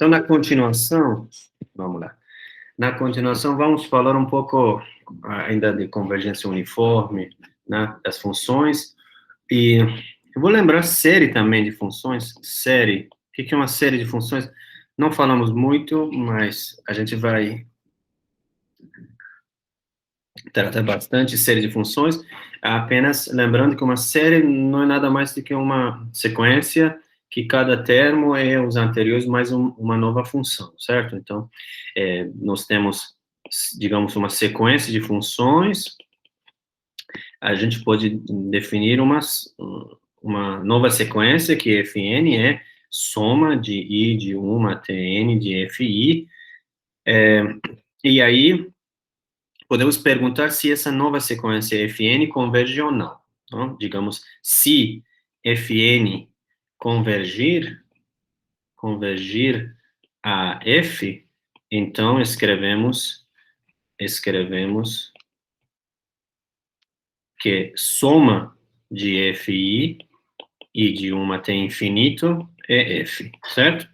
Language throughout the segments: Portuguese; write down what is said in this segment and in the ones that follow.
Então, na continuação, vamos lá. Na continuação, vamos falar um pouco ainda de convergência uniforme, né, das funções. E eu vou lembrar série também de funções. Série. O que é uma série de funções? Não falamos muito, mas a gente vai tratar bastante série de funções. Apenas lembrando que uma série não é nada mais do que uma sequência que cada termo é os anteriores mais uma nova função, certo? Então, nós temos, digamos, uma sequência de funções. A gente pode definir uma nova sequência, que Fn é soma de I de 1 até N de Fi. E aí, podemos perguntar se essa nova sequência Fn converge ou não. Então, digamos, se Fn convergir a F, então escrevemos que soma de Fi e de 1 até infinito é F, certo?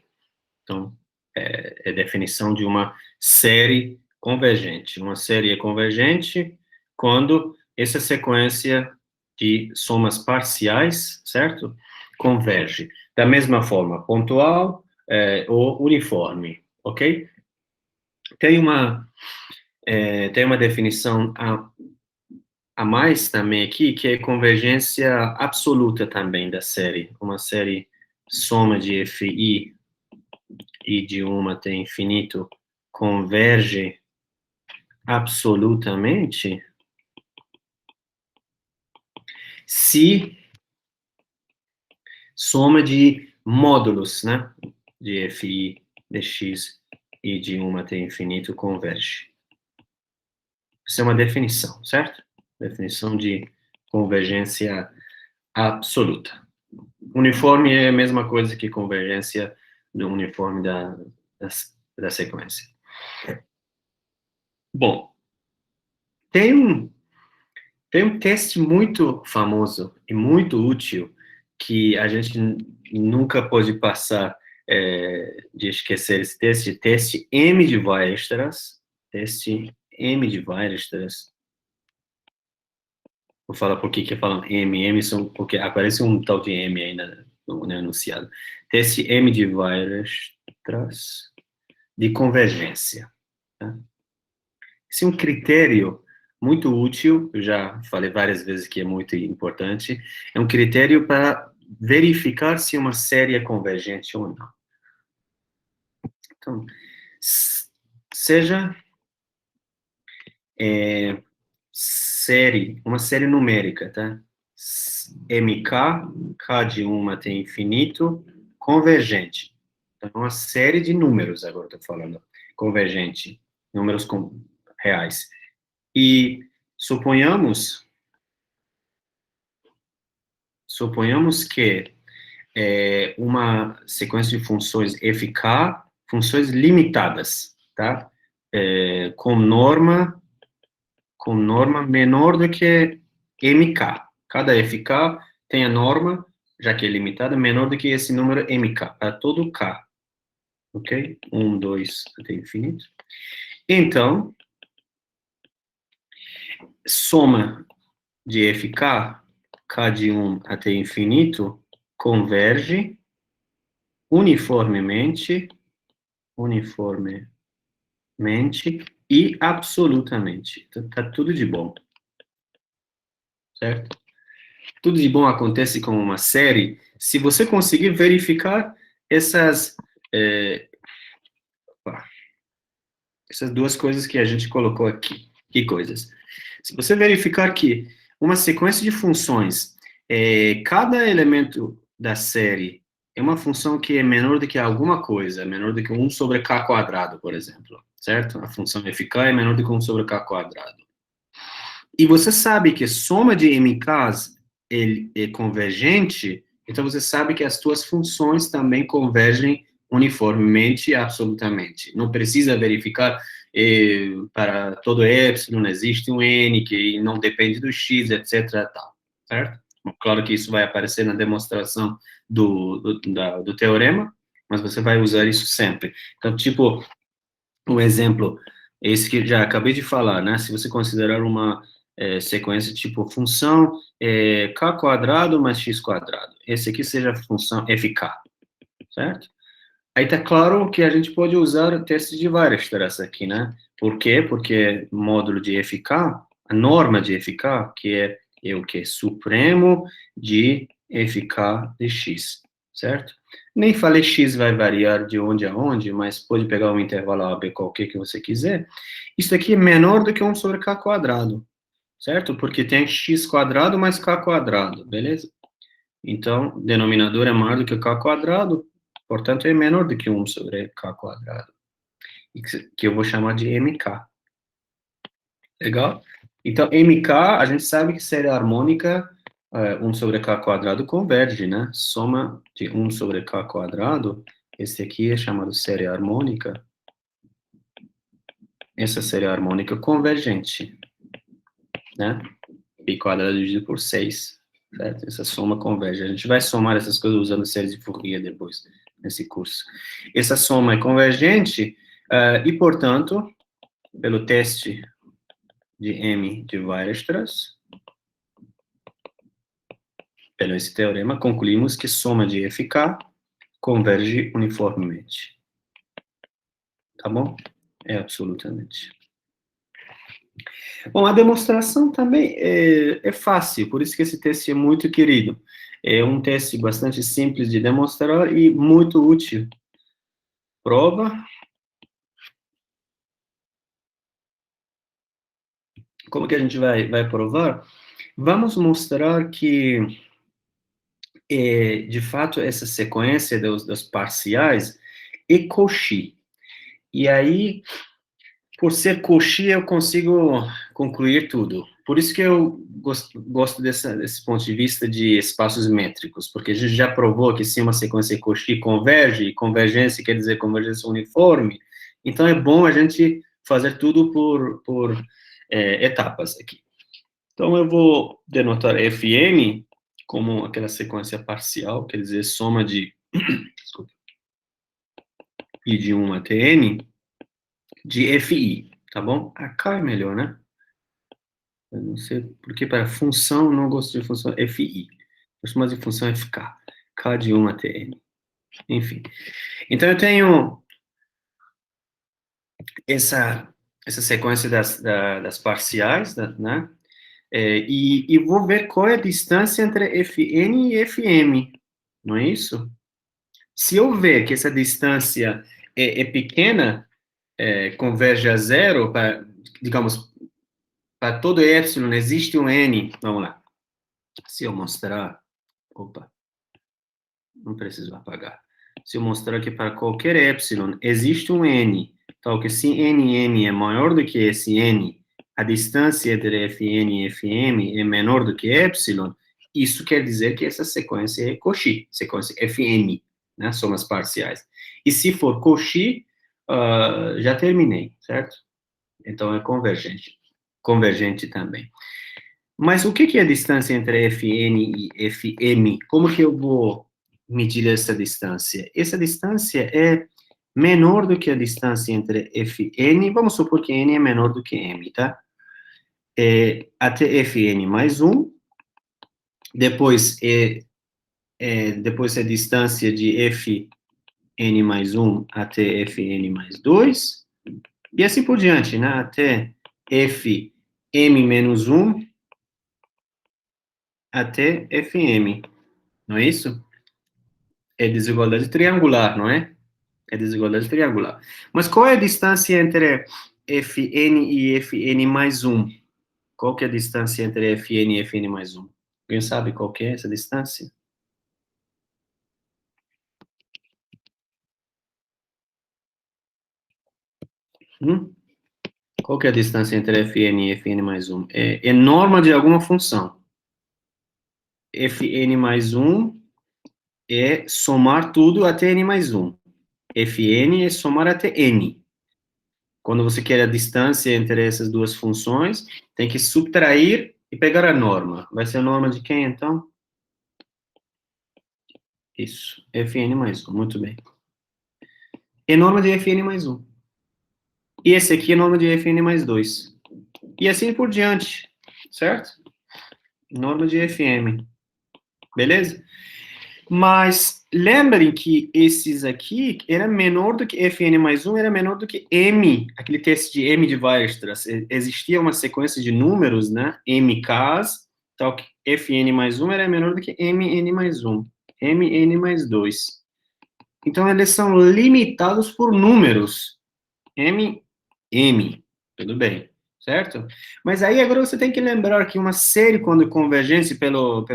Então, é definição de uma série convergente. Uma série é convergente quando essa sequência de somas parciais, certo? Converge. Da mesma forma, pontual ou uniforme, ok? Tem uma definição a mais também aqui, que é convergência absoluta também da série. Uma série soma de Fi e de 1 até infinito converge absolutamente se soma de módulos, né, de Fi, de x e de 1 até infinito converge. Isso é uma definição, certo? Definição de convergência absoluta. Uniforme é a mesma coisa que convergência do uniforme da sequência. Bom, tem um teste muito famoso e muito útil que a gente nunca pode passar de esquecer esse teste M de Weierstrass, teste M de Weierstrass. Vou falar por que falam M são porque aparece um tal de M aí no enunciado. Teste M de Weierstrass de convergência. Tá? Esse é um critério muito útil, eu já falei várias vezes que é muito importante, é um critério para verificar se uma série é convergente ou não. Então, seja uma série numérica, tá? MK, K de 1 até infinito, convergente. Então, uma série de números, agora estou falando, convergente, números reais. E suponhamos que uma sequência de funções FK, funções limitadas, tá? Com norma menor do que MK. Cada FK tem a norma, já que é limitada, menor do que esse número MK, para todo K. Ok? 1, 2, até infinito. Então, soma de FK, K de 1 até infinito, converge uniformemente e absolutamente. Então, tá tudo de bom. Certo? Tudo de bom acontece com uma série se você conseguir verificar essas duas coisas que a gente colocou aqui. Que coisas? Se você verificar que uma sequência de funções, cada elemento da série é uma função que é menor do que alguma coisa, menor do que 1 sobre k quadrado, por exemplo, certo? A função FK é menor do que 1 sobre k quadrado. E você sabe que soma de MKs é convergente, então você sabe que as suas funções também convergem uniformemente e absolutamente. Não precisa verificar para todo epsilon existe um n que não depende do x, etc. Tal, certo? Claro que isso vai aparecer na demonstração do teorema, mas você vai usar isso sempre. Então, tipo, um exemplo, esse que já acabei de falar, né? Se você considerar uma sequência tipo função k quadrado mais x quadrado, esse aqui seja a função fk, certo? Aí tá claro que a gente pode usar testes de Weierstrass aqui, né? Por quê? Porque módulo de fk, a norma de fk, que é o que? Supremo de fk de x, certo? Nem falei x vai variar de onde a onde, mas pode pegar um intervalo a b qualquer que você quiser. Isso aqui é menor do que 1 sobre k quadrado, certo? Porque tem x quadrado mais k quadrado, beleza? Então, o denominador é maior do que k quadrado, portanto, é menor do que 1 sobre k quadrado, que eu vou chamar de mk. Legal? Então, mk, a gente sabe que série harmônica, 1 sobre k quadrado converge, né? Soma de 1 sobre k quadrado, esse aqui é chamado série harmônica. Essa série harmônica convergente, né? Pi quadrado dividido por 6, certo? Essa soma converge. A gente vai somar essas coisas usando séries de Fourier depois, nesse curso. Essa soma é convergente, e, portanto, pelo teste de M de Weierstrass, pelo esse teorema, concluímos que soma de FK converge uniformemente. Tá bom? É absolutamente. Bom, a demonstração também é fácil, por isso que esse teste é muito querido. É um teste bastante simples de demonstrar e muito útil. Prova. Como que a gente vai provar? Vamos mostrar que, de fato, essa sequência das parciais é Cauchy. E aí, por ser Cauchy, eu consigo concluir tudo. Por isso que eu gosto desse ponto de vista de espaços métricos, porque a gente já provou que se uma sequência Cauchy converge, e convergência quer dizer convergência uniforme, então é bom a gente fazer tudo por etapas aqui. Então, eu vou denotar Fn como aquela sequência parcial, quer dizer, soma de, desculpa, i de 1 até n, de Fi, tá bom? A K é melhor, né? Eu não sei porque para função, não gosto de função Fi. Gosto mais de função Fk. K de 1 até n. Enfim. Então, eu tenho essa sequência das parciais, né? E vou ver qual é a distância entre Fn e Fm, não é isso? Se eu ver que essa distância é pequena, converge a zero, digamos, para todo epsilon existe um n, vamos lá. Se eu mostrar, opa, não preciso apagar. Se eu mostrar que para qualquer epsilon existe um n, tal que se nm é maior do que esse n, a distância entre Fn e Fm é menor do que epsilon, isso quer dizer que essa sequência é Cauchy, sequência Fn, né, somas parciais. E se for Cauchy, já terminei, certo? Então é convergente também. Mas o que é a distância entre Fn e Fm? Como que eu vou medir essa distância? Essa distância é menor do que a distância entre Fn, vamos supor que n é menor do que m, tá? Até Fn mais 1, depois depois a distância de Fn mais 1 até Fn mais 2, e assim por diante, né? Até Fm menos 1 até Fm, não é isso? É desigualdade triangular, não é? É desigualdade triangular. Mas qual é a distância entre Fn e Fn mais 1? Qual que é a distância entre Fn e Fn mais 1? Alguém sabe qual que é essa distância? Hum? Qual que é a distância entre Fn e Fn mais 1? É norma de alguma função. Fn mais 1 é somar tudo até n mais 1. Fn é somar até n. Quando você quer a distância entre essas duas funções, tem que subtrair e pegar a norma. Vai ser a norma de quem, então? Isso, Fn mais 1, muito bem. é norma de Fn mais 1. E esse aqui é norma de Fn mais 2. E assim por diante, certo? Norma de Fm, beleza? Mas lembrem que esses aqui era menor do que Fn mais 1, era menor do que M, aquele teste de M de Weierstrass. Existia uma sequência de números, né? MKs, tal que Fn mais 1 era menor do que Mn mais 1, Mn mais 2. Então, eles são limitados por números. M, tudo bem, certo? Mas aí agora você tem que lembrar que uma série, quando convergência pelo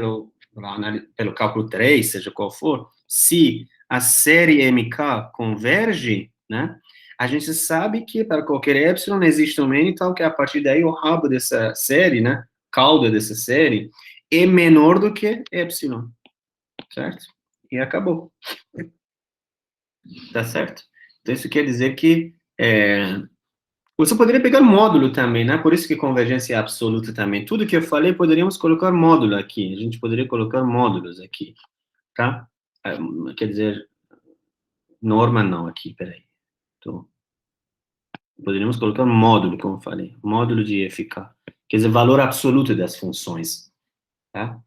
cálculo 3, seja qual for, se a série MK converge, né, a gente sabe que para qualquer epsilon existe um n, tal que a partir daí o rabo dessa série, né, cauda dessa série, é menor do que epsilon, certo? E acabou. Tá certo? Então, isso quer dizer que você poderia pegar módulo também, né? Por isso que convergência é absoluta também. Tudo que eu falei, poderíamos colocar módulo aqui. A gente poderia colocar módulos aqui, tá? Quer dizer, norma não aqui, peraí. Então, poderíamos colocar módulo, como eu falei. Módulo de FK. Quer dizer, valor absoluto das funções, tá?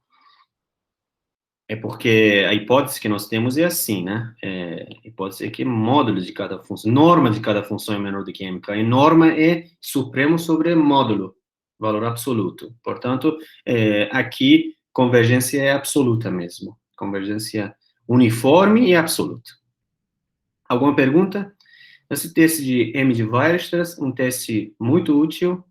É porque a hipótese que nós temos é assim, né? A hipótese é que módulo de cada função, norma de cada função é menor do que MK, e norma é supremo sobre módulo, valor absoluto. Portanto, aqui, convergência é absoluta mesmo. Convergência uniforme e absoluta. Alguma pergunta? Esse teste de M de Weierstrass, um teste muito útil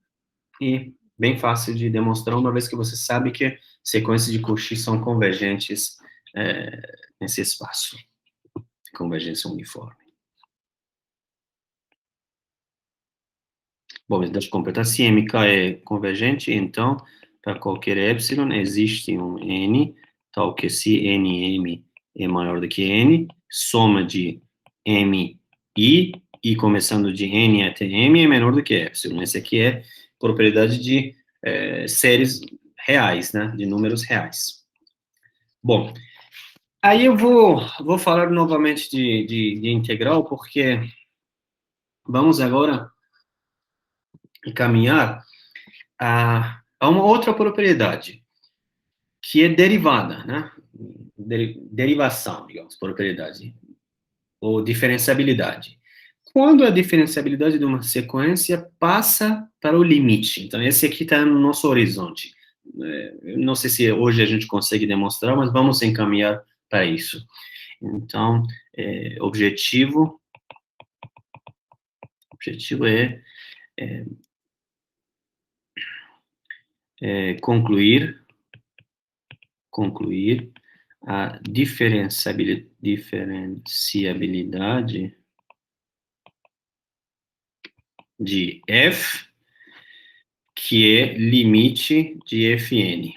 e bem fácil de demonstrar, uma vez que você sabe que sequências de Cauchy são convergentes nesse espaço. Convergência uniforme. Bom, mas deixa eu completar. Se MK é convergente, então, para qualquer epsilon, existe um N, tal que se NM é maior do que N, soma de MI, e começando de N até M, é menor do que epsilon. Essa aqui é propriedade de séries reais, né, de números reais. Bom, aí eu vou falar novamente de integral, porque vamos agora encaminhar a uma outra propriedade, que é derivada, né? Derivação, digamos, propriedade, ou diferenciabilidade. Quando a diferenciabilidade de uma sequência passa para o limite. Então, esse aqui está no nosso horizonte. Não sei se hoje a gente consegue demonstrar, mas vamos encaminhar para isso. Então, objetivo é concluir a diferenciabilidade de f, que é limite de Fn.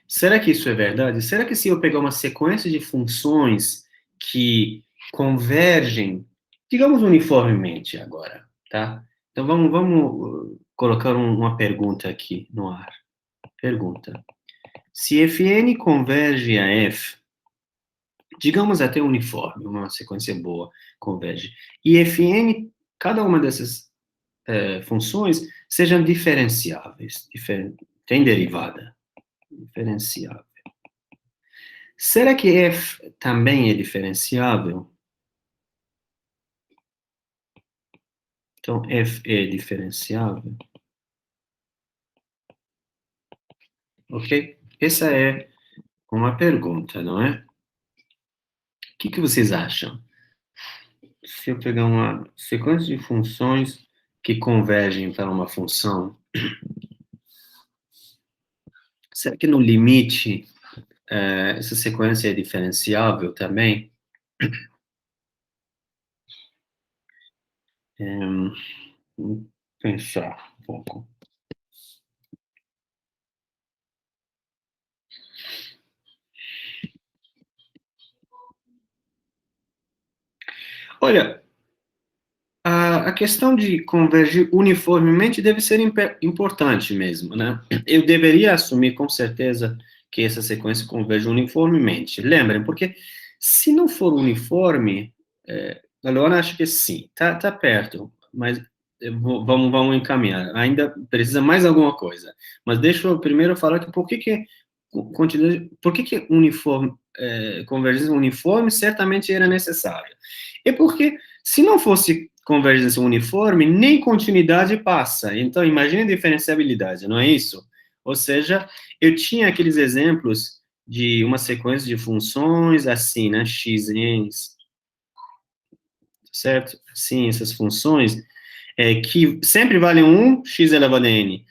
Será que isso é verdade? Será que se eu pegar uma sequência de funções que convergem, digamos uniformemente agora, tá? Então vamos colocar uma pergunta aqui no ar. Pergunta. Se Fn converge a f, digamos até uniforme, uma sequência boa, converge, e Fn, cada uma dessas funções, sejam diferenciáveis, tem derivada, diferenciável. Será que f também é diferenciável? Então, f é diferenciável? Ok? Essa é uma pergunta, não é? O que vocês acham? Se eu pegar uma sequência de funções que convergem para uma função, será que no limite essa sequência é diferenciável também? Vamos pensar um pouco. Olha, a questão de convergir uniformemente deve ser importante mesmo, né? Eu deveria assumir com certeza que essa sequência converge uniformemente. Lembrem, porque se não for uniforme, A Luana acha que sim, tá perto, mas vamos encaminhar. Ainda precisa mais alguma coisa. Mas deixa eu primeiro falar que por que que uniforme, convergência uniforme certamente era necessária. É porque se não fosse convergência uniforme, nem continuidade passa. Então, imagine a diferenciabilidade, não é isso? Ou seja, eu tinha aqueles exemplos de uma sequência de funções assim, né? X, n, certo? Sim, essas funções que sempre valem 1, x elevado a n,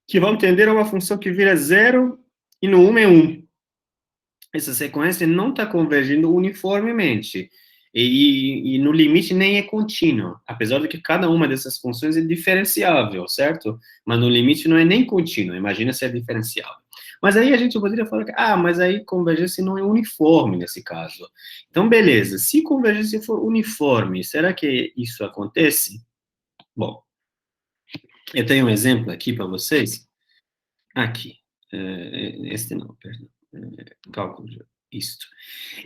que vão tender a uma função que vira zero e no 1 é 1. Essa sequência não está convergindo uniformemente. E no limite nem é contínuo, apesar de que cada uma dessas funções é diferenciável, certo? Mas no limite não é nem contínuo, imagina se é diferenciável. Mas aí a gente poderia falar que, mas aí convergência não é uniforme nesse caso. Então, beleza, se convergência for uniforme, será que isso acontece? Bom, eu tenho um exemplo aqui para vocês. Aqui. Este não, perdão. Cálculo de isto.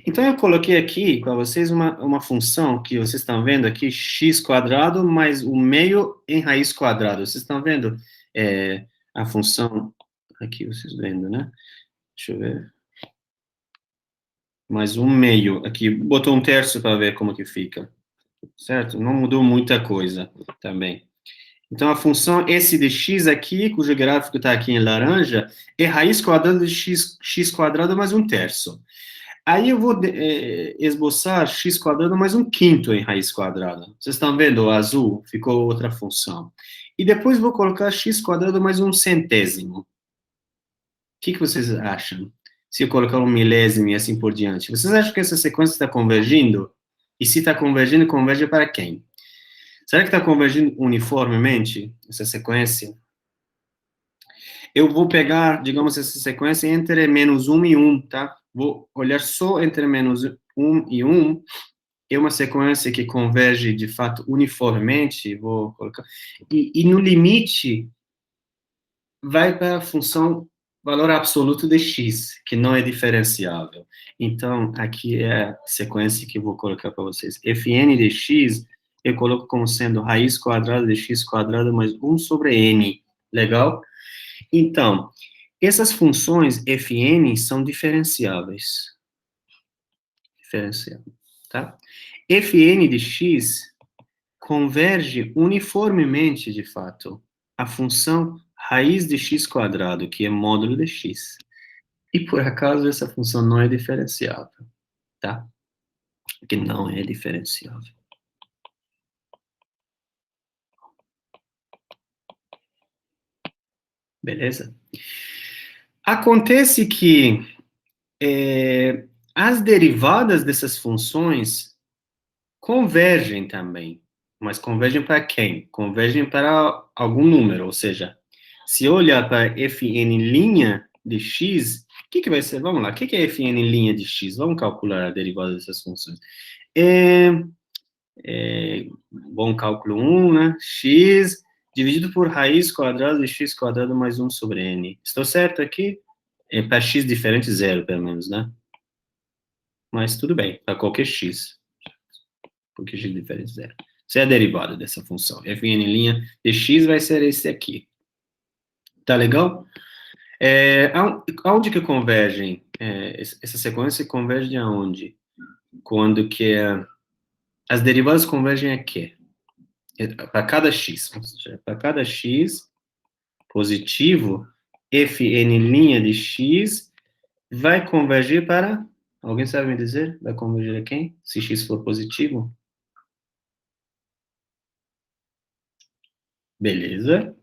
Então, eu coloquei aqui para vocês uma função que vocês estão vendo aqui, x quadrado mais o meio em raiz quadrada. Vocês estão vendo a função, aqui vocês vendo, né? Deixa eu ver. Mais um meio, aqui, botou um terço para ver como que fica. Certo? Não mudou muita coisa também. Então, a função s de x aqui, cujo gráfico está aqui em laranja, é raiz quadrada de x quadrado mais um terço. Aí eu vou esboçar x quadrado mais um quinto em raiz quadrada. Vocês estão vendo o azul? Ficou outra função. E depois vou colocar x quadrado mais um centésimo. O que vocês acham? Se eu colocar um milésimo e assim por diante. Vocês acham que essa sequência está convergindo? E se está convergindo, converge para quem? Será que está convergindo uniformemente essa sequência? Eu vou pegar, digamos, essa sequência entre menos 1 e 1, tá? Vou olhar só entre menos 1 e 1. É uma sequência que converge, de fato, uniformemente. Vou colocar. E no limite, vai para a função valor absoluto de x, que não é diferenciável. Então, aqui é a sequência que eu vou colocar para vocês. Fn de x, eu coloco como sendo raiz quadrada de x quadrado mais 1 sobre n. Legal? Então, essas funções Fn são diferenciáveis. Diferenciável, tá? Fn de x converge uniformemente, de fato, a função raiz de x quadrado, que é módulo de x. E, por acaso, essa função não é diferenciável, tá? Que não é diferenciável. Beleza? Acontece que as derivadas dessas funções convergem também. Mas convergem para quem? Convergem para algum número, ou seja, se eu olhar para fn' de x, o que vai ser? Vamos lá, o que é fn' de x? Vamos calcular a derivada dessas funções. Bom cálculo 1, né? X dividido por raiz quadrada de x quadrado mais 1 sobre n. Estou certo aqui? Para x diferente, zero, pelo menos, né? Mas tudo bem, para qualquer x. Porque x diferente, zero. Isso é a derivada dessa função. Fn' de x vai ser esse aqui. Tá legal? Aonde que convergem? Essa sequência converge aonde? Quando que as derivadas convergem a quê? Para cada x. Ou seja, para cada x positivo, fn' de x vai convergir para... Alguém sabe me dizer? Vai convergir a quem? Se x for positivo? Beleza.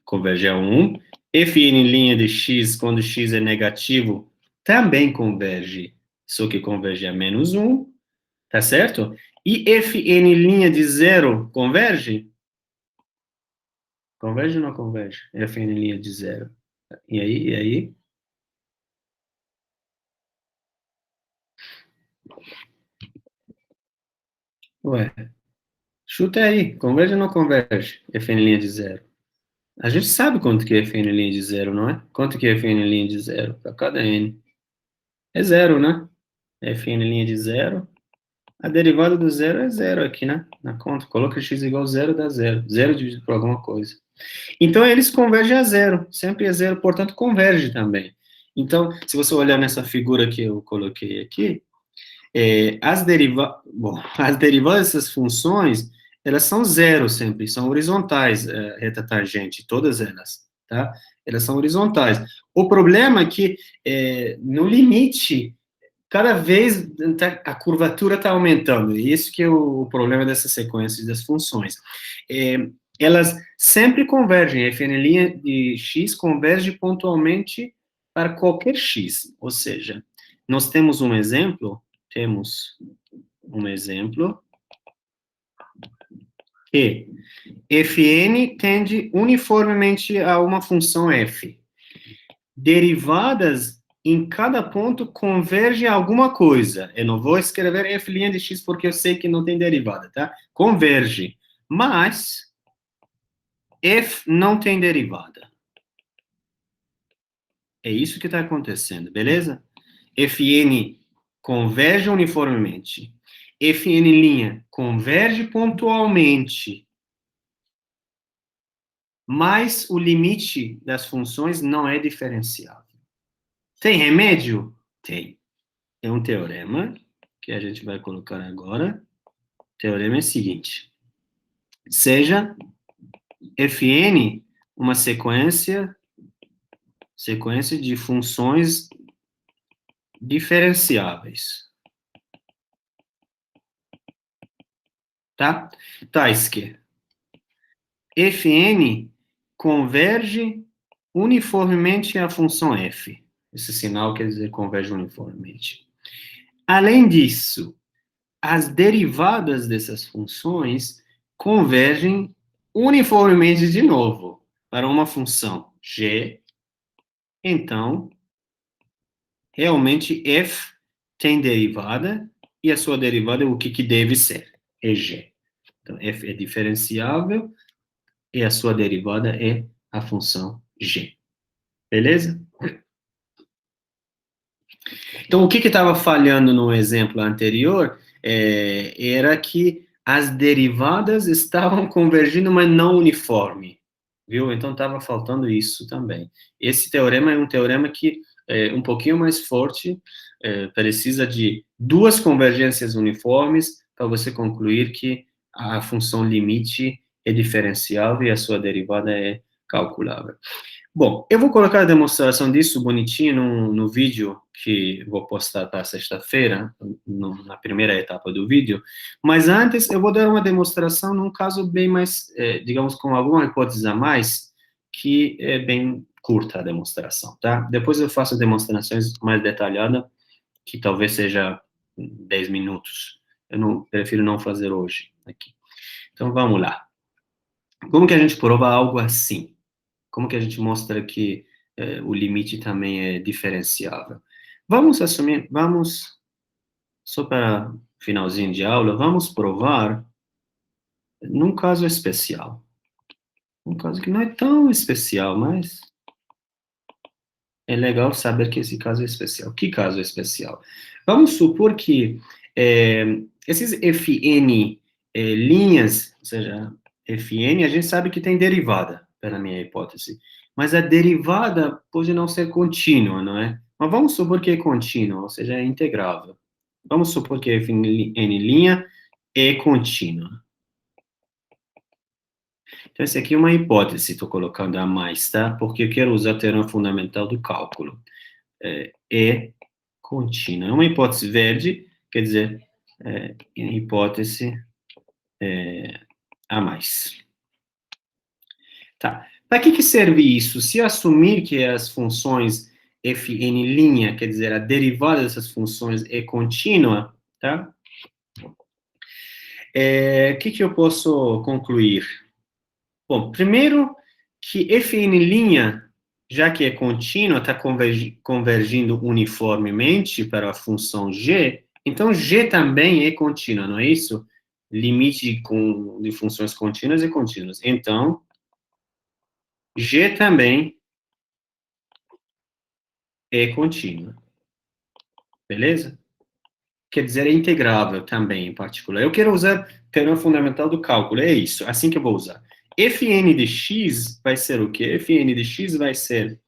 Converge a 1. Fn' de x, quando x é negativo, também converge, só que converge a menos 1, tá certo? E fn' de zero converge? Converge ou não converge? Fn' de zero. E aí, e aí? Ué, chuta aí, converge ou não converge? Fn' de zero. A gente sabe quanto que é fn' de zero, não é? Quanto que é fn' de zero? Para cada n. É zero, né? Fn' de zero. A derivada do zero é zero aqui, né? Na conta. Coloca x igual a zero, dá zero. Zero dividido por alguma coisa. Então, eles convergem a zero. Sempre é zero, portanto, converge também. Então, se você olhar nessa figura que eu coloquei aqui, as derivadas dessas funções, elas são zero sempre, são horizontais, reta tangente, todas elas, tá? Elas são horizontais. O problema é que, no limite, cada vez a curvatura está aumentando, e isso que é o problema dessas sequências das funções. Elas sempre convergem, a fn' de x converge pontualmente para qualquer x, ou seja, nós temos um exemplo que fn tende uniformemente a uma função f. Derivadas em cada ponto convergem a alguma coisa. Eu não vou escrever f' de x porque eu sei que não tem derivada, tá? Converge. Mas f não tem derivada. É isso que está acontecendo, beleza? Fn converge uniformemente. Fn' converge pontualmente. Mas o limite das funções não é diferenciável. Tem remédio? Tem. É um teorema que a gente vai colocar agora. O teorema é o seguinte: seja Fn uma sequência de funções diferenciáveis. Tá? Tais que Fn converge uniformemente à função f. Esse sinal quer dizer converge uniformemente. Além disso, as derivadas dessas funções convergem uniformemente de novo para uma função g. Então, realmente f tem derivada e a sua derivada é o que deve ser? É g. Então, f é diferenciável e a sua derivada é a função g. Beleza? Então, o que estava falhando no exemplo anterior era que as derivadas estavam convergindo, mas não uniforme, viu? Então, estava faltando isso também. Esse teorema é um teorema que é um pouquinho mais forte, precisa de duas convergências uniformes para você concluir que a função limite é diferenciável e a sua derivada é calculável. Bom, eu vou colocar a demonstração disso bonitinho no vídeo que vou postar para sexta-feira, na primeira etapa do vídeo, mas antes eu vou dar uma demonstração num caso bem mais, digamos, com alguma hipótese a mais, que é bem curta a demonstração, tá? Depois eu faço demonstrações mais detalhadas, que talvez seja 10 minutos. Eu não, prefiro não fazer hoje aqui. Então vamos lá. Como que a gente prova algo assim? Como que a gente mostra que o limite também é diferenciável? Vamos assumir, só para finalzinho de aula, vamos provar num caso especial. Um caso que não é tão especial, mas é legal saber que esse caso é especial. Que caso é especial? Vamos supor que esses Fn linhas, ou seja, Fn, a gente sabe que tem derivada, pela minha hipótese. Mas a derivada pode não ser contínua, não é? Mas vamos supor que é contínua, ou seja, é integrável. Vamos supor que Fn' é contínua. Então, essa aqui é uma hipótese, estou colocando a mais, tá? Porque eu quero usar o teorema fundamental do cálculo. É contínua. É uma hipótese verde, quer dizer, hipótese a mais. Tá. Para que serve isso? Se eu assumir que as funções fn', quer dizer, a derivada dessas funções é contínua, tá? O que eu posso concluir? Bom, primeiro que fn', já que é contínua, está convergindo uniformemente para a função g, então g também é contínua, não é isso? Limite de funções contínuas e contínuas. Então, g também é contínua. Beleza? quer dizer integrável também, em particular. Eu quero usar teorema fundamental do cálculo, é isso, assim que eu vou usar. Fn de x vai ser o quê? Fn de x vai ser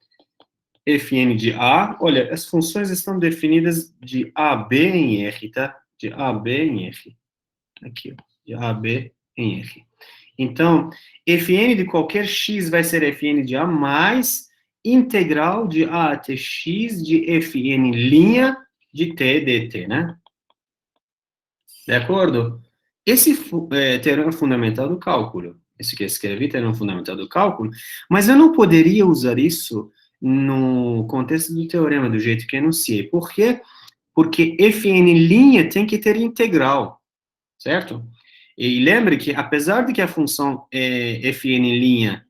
Fn de A, olha, as funções estão definidas de AB em R, tá? De AB em R. Aqui, ó, de AB em R. Então, Fn de qualquer x vai ser Fn de A mais integral de A até x de Fn' de t dt, né? De acordo? Esse é teorema fundamental do cálculo. Esse que eu escrevi, teorema fundamental do cálculo, mas eu não poderia usar isso no contexto do teorema, do jeito que eu enunciei. Por quê? Porque Fn' tem que ter integral, certo? E lembre que, apesar de que a função Fn'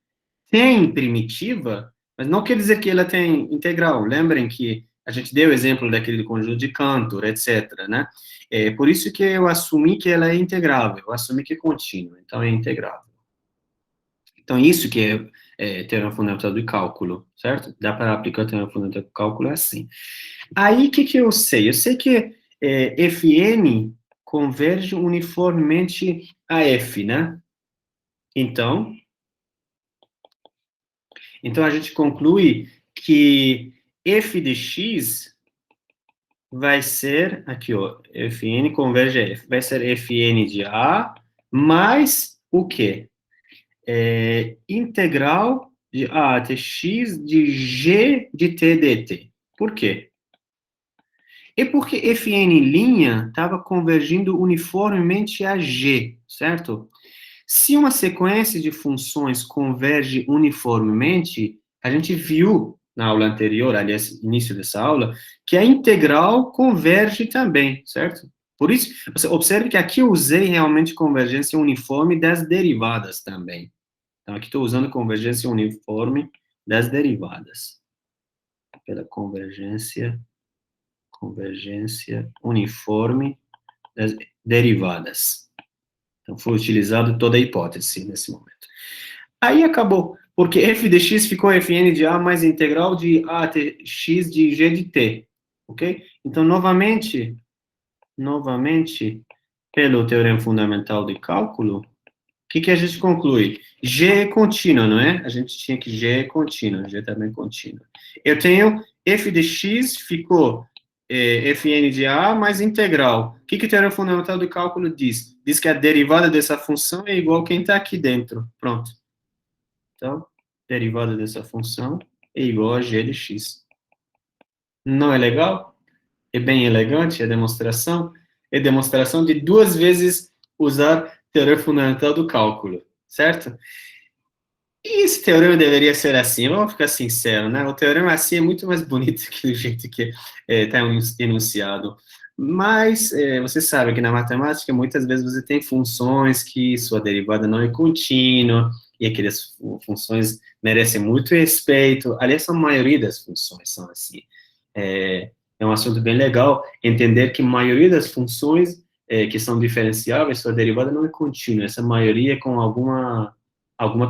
tem primitiva, mas não quer dizer que ela tem integral. Lembrem que a gente deu o exemplo daquele conjunto de Cantor, etc., né? É por isso que eu assumi que ela é integrável, eu assumi que é contínua, então é integrável. Então, isso que é teorema fundamental do cálculo, certo? Dá para aplicar o teorema fundamental do cálculo assim. Aí, o que eu sei? Eu sei que Fn converge uniformemente a F, né? Então, a gente conclui que f de x vai ser, aqui, ó, Fn converge a f, vai ser Fn de A mais o quê? Integral de A até x de g de t dt. Por quê? É porque Fn' estava convergindo uniformemente a g, certo? Se uma sequência de funções converge uniformemente, a gente viu na aula anterior, aliás, início dessa aula, que a integral converge também, certo? Por isso, você observe que aqui eu usei realmente convergência uniforme das derivadas também. Então, aqui estou usando convergência uniforme das derivadas. Pela convergência uniforme das derivadas. Então, foi utilizado toda a hipótese nesse momento. Aí acabou, porque f de x ficou Fn de A mais integral de A até x de g de t, ok? Então, novamente, pelo teorema fundamental de cálculo, o que a gente conclui? G é contínuo, não é? A gente tinha que G é contínuo, G também é contínuo. Eu tenho f de x ficou Fn de A mais integral. O que o teorema fundamental do cálculo diz? Diz que a derivada dessa função é igual a quem está aqui dentro. Pronto. Então, derivada dessa função é igual a g de x. Não é legal? É bem elegante a demonstração? É demonstração de duas vezes usar teorema fundamental do cálculo, certo? E esse teorema deveria ser assim, vamos ficar sincero, né? O teorema assim é muito mais bonito que do jeito que está enunciado. Mas você sabe que na matemática muitas vezes você tem funções que sua derivada não é contínua, e aquelas funções merecem muito respeito. Aliás, a maioria das funções são assim. É um assunto bem legal entender que a maioria das funções que são diferenciáveis, sua derivada não é contínua. Essa maioria é com alguma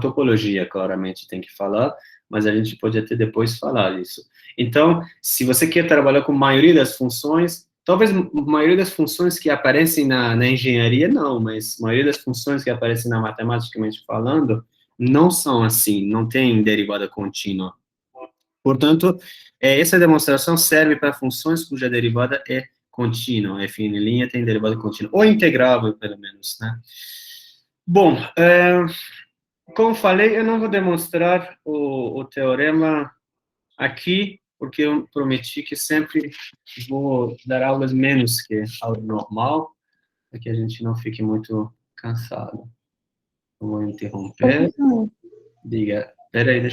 topologia, claramente, tem que falar, mas a gente pode até depois falar isso. Então, se você quer trabalhar com a maioria das funções, talvez a maioria das funções que aparecem na engenharia, não, mas a maioria das funções que aparecem na matematicamente falando, não são assim, não tem derivada contínua. Portanto, essa demonstração serve para funções cuja derivada é contínua, Fn' tem derivada contínua, ou integrável, pelo menos, né? Bom, como falei, eu não vou demonstrar o teorema aqui, porque eu prometi que sempre vou dar aulas menos que aula normal, para que a gente não fique muito cansado. Eu vou interromper. Diga, peraí, deixa